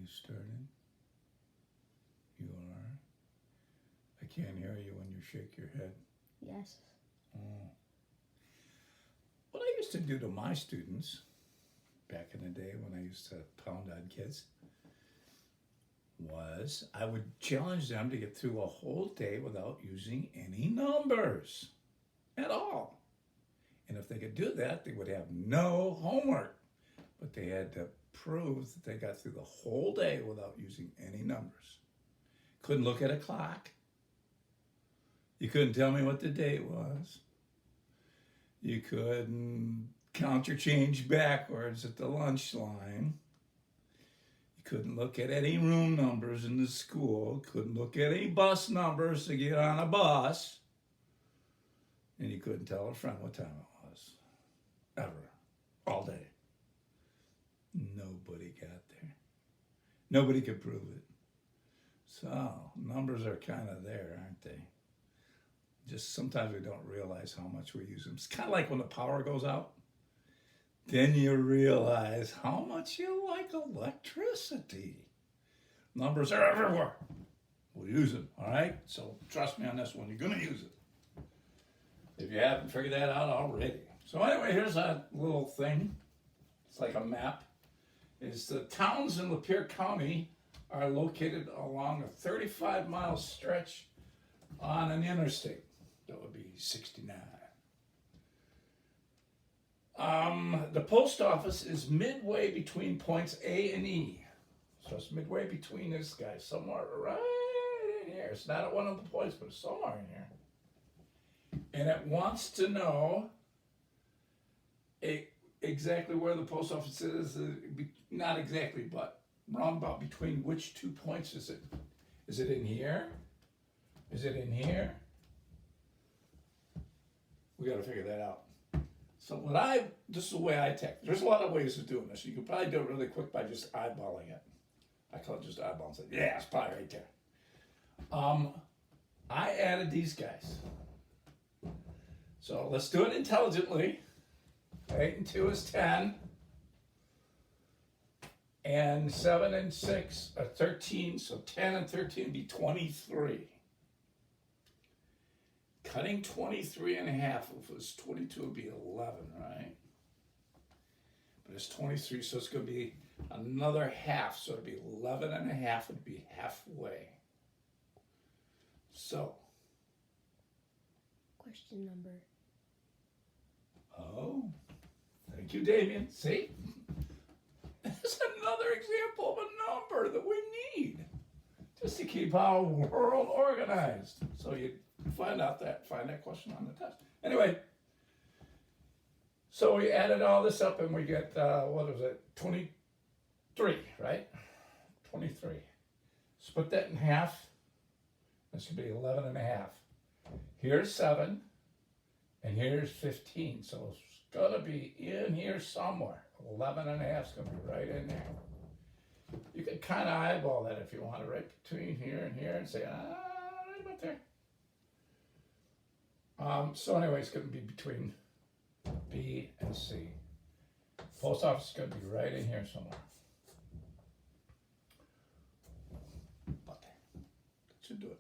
you started? You are? I can't hear you when you shake your head. Yes. Oh. What I used to do to my students back in the day when I used to pound on kids was I would challenge them to get through a whole day without using any numbers at all. And if they could do that, they would have no homework. But they had to prove that they got through the whole day without using any numbers. Couldn't look at a clock. You couldn't tell me what the date was. You couldn't count your change backwards at the lunch line. You couldn't look at any room numbers in the school. Couldn't look at any bus numbers to get on a bus. And you couldn't tell a friend what time it was. Ever. All day. Nobody got there. Nobody could prove it. So, numbers are kind of there, aren't they? Just sometimes we don't realize how much we use them. It's kind of like when the power goes out. Then you realize how much you like electricity. Numbers are everywhere. We'll use them, all right? So trust me on this one. You're going to use it. If you haven't figured that out already. So anyway, here's a little thing. It's like a map. It's the towns in Lapeer County are located along a 35-mile stretch on an interstate. That would be 69. The post office is midway between points A and E. So it's midway between this guy, somewhere right in here. It's not at one of the points, but it's somewhere in here. And it wants to know exactly where the post office is. Not exactly, but roundabout between which 2 points is it? Is it in here? Is it in here? We got to figure that out. So this is the way I take. There's a lot of ways of doing this. You could probably do it really quick by just eyeballing it. I call it just eyeballing. Say, yeah, it's probably right there. I added these guys. So let's do it intelligently. 8 and 2 is 10. And 7 and 6 are 13. So 10 and 13 would be 23. Cutting 23 and a half, if it was 22, it would be 11, right? But it's 23, so it's going to be another half. So it would be 11 and a half would be halfway. So. Question number. Oh, thank you, Damien. See? It's another example of a number that we need just to keep our world organized. So you find that question on the test. Anyway, so we added all this up and we get, 23, right? 23. Split that in half. This should be 11 and a half. Here's 7, and here's 15. So it's going to be in here somewhere. 11 and a half is going to be right in there. You can kind of eyeball that if you want to, right between here and here, and say, right about there. So anyway, it's going to be between B and C. Post office is going to be right in here somewhere. About there. That should do it.